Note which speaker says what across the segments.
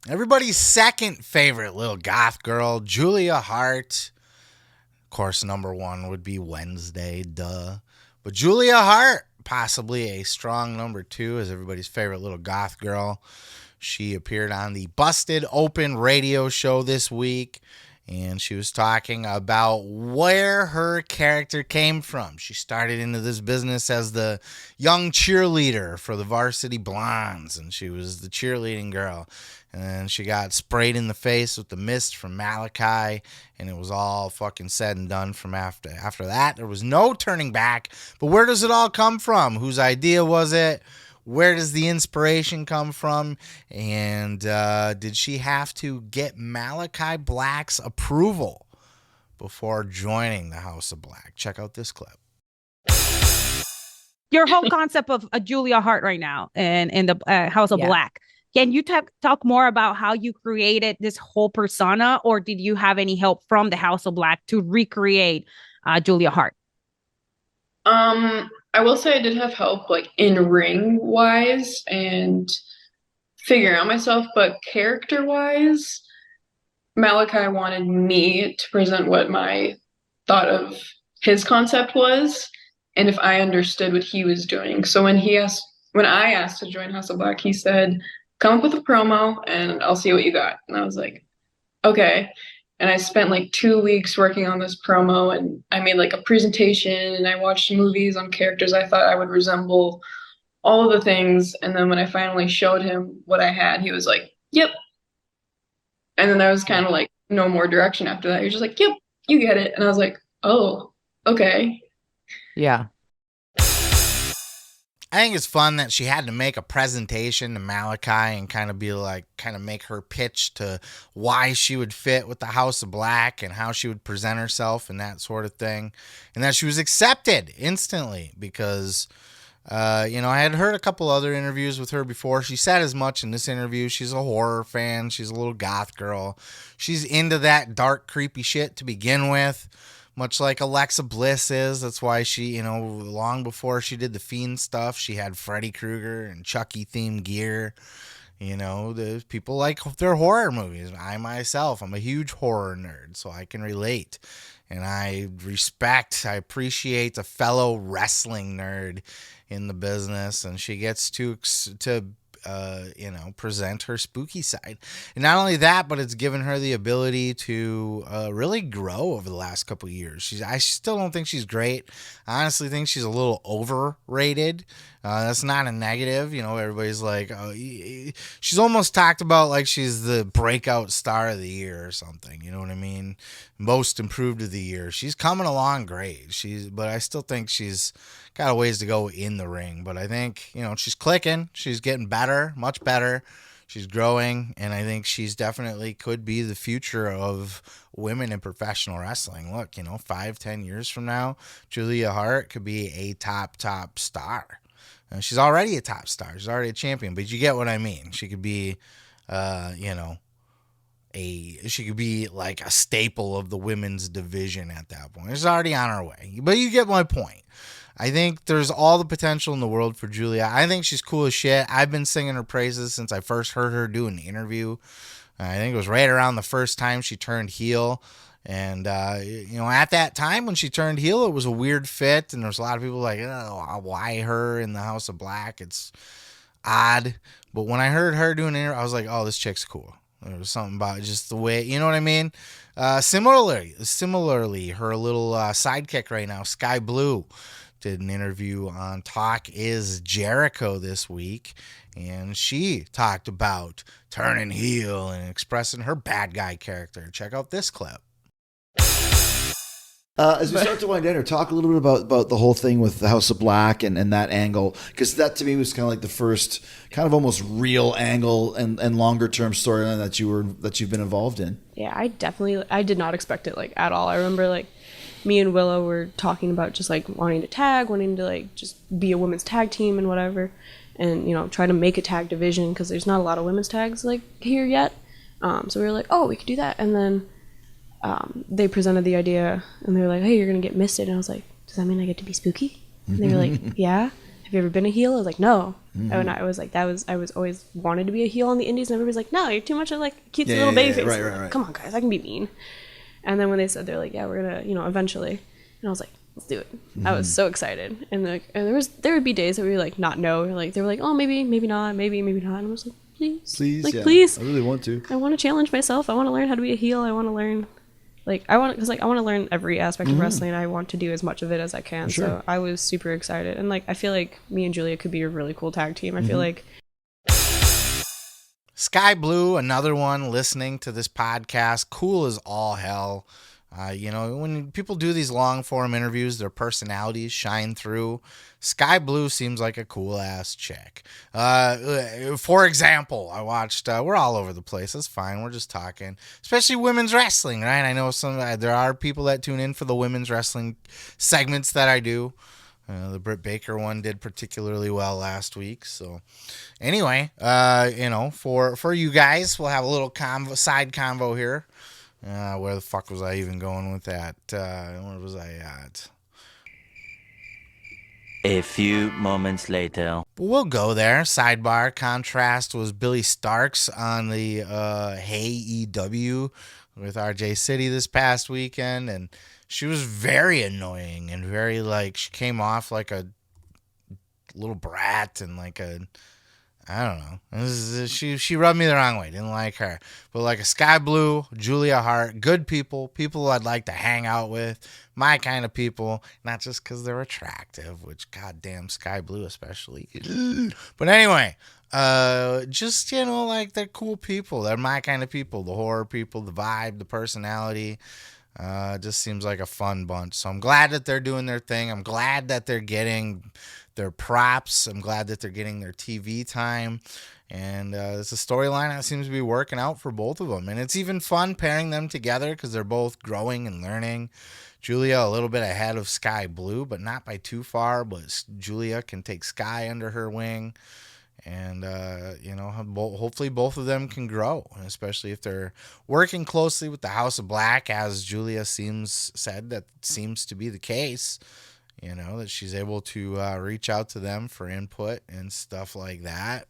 Speaker 1: Everybody's second favorite little goth girl, Julia Hart. Of course, number one would be Wednesday, duh. But Julia Hart, possibly a strong number two, as everybody's favorite little goth girl. She appeared on the Busted Open radio show this week, and she was talking about where her character came from. She started into this business as the young cheerleader for the Varsity Blondes, and she was the cheerleading girl. And then she got sprayed in the face with the mist from Malakai, and it was all fucking said and done from after. After that, there was no turning back. But where does it all come from? Whose idea was it? Where does the inspiration come from? And did she have to get Malakai Black's approval before joining the House of Black? Check out this clip.
Speaker 2: Your whole concept of a Julia Hart right now and in the House of Black. Can you talk more about how you created this whole persona, or did you have any help from the House of Black to recreate Julia Hart?
Speaker 3: I will say I did have help, like in ring wise and figuring out myself, but character wise, Malakai wanted me to present what my thought of his concept was, and if I understood what he was doing. So when I asked to join House of Black, he said, "Come up with a promo, and I'll see what you got." And I was like, "Okay." And I spent like 2 weeks working on this promo, and I made like a presentation, and I watched movies on characters I thought I would resemble, all of the things. And then when I finally showed him what I had, he was like, "Yep." And then there was kind of like no more direction after that. He was just like, "Yep, you get it." And I was like, "Oh, okay."
Speaker 4: Yeah.
Speaker 1: I think it's fun that she had to make a presentation to Malakai and kind of make her pitch to why she would fit with the House of Black and how she would present herself and that sort of thing. And that she was accepted instantly because, I had heard a couple other interviews with her before. She said as much in this interview. She's a horror fan. She's a little goth girl. She's into that dark, creepy shit to begin with. Much like Alexa Bliss is. That's why she, long before she did the Fiend stuff, she had Freddy Krueger and Chucky themed gear. The people like their horror movies. I'm a huge horror nerd, so I can relate. And I appreciate a fellow wrestling nerd in the business, and she gets to present her spooky side. And not only that, but it's given her the ability to really grow over the last couple of years. I still don't think she's great. I honestly think she's a little overrated. That's not a negative. Everybody's like, she's almost talked about like she's the breakout star of the year or something. You know what I mean? Most improved of the year. She's coming along great. But I still think she's got a ways to go in the ring. But I think, she's clicking. She's getting better, much better. She's growing, and I think she's definitely could be the future of women in professional wrestling. Look, 5-10 years from now, Julia Hart could be a top star. She's already a top star. She's already a champion, but you get what I mean. She could be, she could be like a staple of the women's division at that point. She's already on her way, but you get my point. I think there's all the potential in the world for Julia. I think she's cool as shit. I've been singing her praises since I first heard her do an interview. I think it was right around the first time she turned heel. And, at that time when she turned heel, it was a weird fit. And there's a lot of people like, oh, why her in the House of Black? It's odd. But when I heard her doing it, I was like, oh, this chick's cool. There was something about just the way, you know what I mean? Similarly, her little sidekick right now, Skye Blue, did an interview on Talk Is Jericho this week, and she talked about turning heel and expressing her bad guy character. Check out this clip.
Speaker 5: As we start to wind down here, talk a little bit about the whole thing with the House of Black and that angle, because that to me was kind of like the first kind of almost real angle and longer term storyline that you've been involved in.
Speaker 6: Yeah, I did not expect it like at all. I remember like me and Willow were talking about just like wanting to like just be a women's tag team and whatever, and try to make a tag division because there's not a lot of women's tags like here yet. So we were like, oh, we could do that, and then they presented the idea and they were like, hey, you're gonna get misted, and I was like, does that mean I get to be spooky? And they were like, yeah. Have have you ever been a heel? I was like, no. And I was like, I was always wanted to be a heel on the indies, and everybody's like, no, you're too much of like cute little baby face.
Speaker 5: Right.
Speaker 6: Come on, guys, I can be mean. And then when they said, they're like, yeah, we're gonna, you know, eventually, and I was like, let's do it. I was so excited, and there would be days that we were like not know, like they were like, oh, maybe not, maybe not, and I was like, please, like please,
Speaker 5: I really want to.
Speaker 6: I want to challenge myself. I want to learn how to be a heel. I want to learn. I want to learn every aspect of wrestling. And I want to do as much of it as I can.
Speaker 5: Sure.
Speaker 6: So I was super excited, and like I feel like me and Julia could be a really cool tag team. I feel like
Speaker 1: Skye Blue, another one listening to this podcast, cool as all hell. You know, when people do these long form interviews, their personalities shine through. Skye Blue seems like a cool ass chick. For example, I watched, we're all over the place. That's fine. We're just talking, especially women's wrestling, right? I know there are people that tune in for the women's wrestling segments that I do. The Britt Baker one did particularly well last week. So anyway, you know, for you guys, we'll have a little side convo here. Where the fuck was I even going with that? Where was I at?
Speaker 4: A few moments later.
Speaker 1: We'll go there. Sidebar. Contrast was Billy Starks on the Hey EW with RJ City this past weekend, and she was very annoying and very like she came off like a little brat and like a I don't know. She rubbed me the wrong way. Didn't like her. But like a Skye Blue, Julia Hart, good people I'd like to hang out with, my kind of people, not just because they're attractive, which goddamn Skye Blue especially. But anyway, just, you know, like they're cool people. They're my kind of people, the horror people, the vibe, the personality. Just seems like a fun bunch. So I'm glad that they're doing their thing. I'm glad that they're getting their props. I'm glad that they're getting their TV time. And it's a storyline that seems to be working out for both of them. And it's even fun pairing them together because they're both growing and learning. Julia a little bit ahead of Skye Blue, but not by too far. But Julia can take Skye under her wing. And, you know, hopefully both of them can grow, especially if they're working closely with the House of Black, as Julia seems to be the case. You know, that she's able to reach out to them for input and stuff like that.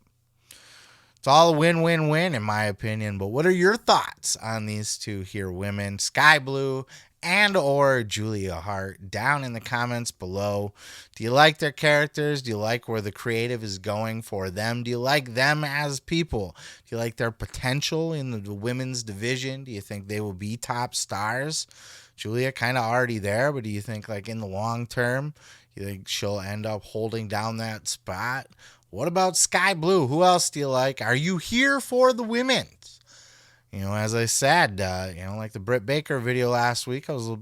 Speaker 1: It's all a win-win-win, in my opinion. But what are your thoughts on these two here women, Skye Blue and or Julia Hart? Down in the comments below. Do you like their characters? Do you like where the creative is going for them? Do you like them as people? Do you like their potential in the women's division? Do you think they will be top stars? Julia kind of already there, but do you think like in the long term, you think she'll end up holding down that spot? What about Skye Blue? Who else do you like? Are you here for the women? You know, as I said, you know, like the Britt Baker video last week, I was a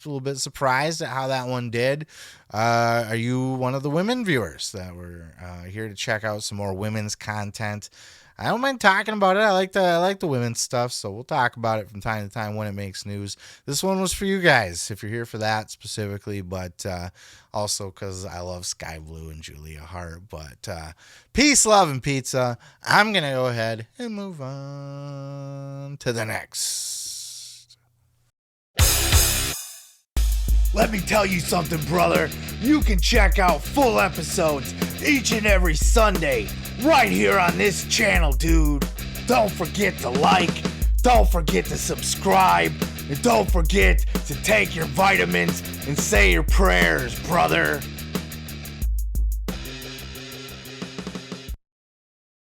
Speaker 1: little bit surprised at how that one did. Are you one of the women viewers that were here to check out some more women's content? I don't mind talking about it. I like the women's stuff, so we'll talk about it from time to time when it makes news. This one was for you guys, if you're here for that specifically, but also because I love Skye Blue and Julia Hart. But peace, love, and pizza. I'm going to go ahead and move on to the next.
Speaker 7: Let me tell you something, brother. You can check out full episodes each and every Sunday right here on this channel, dude. Don't forget to like, don't forget to subscribe, and don't forget to take your vitamins and say your prayers, brother.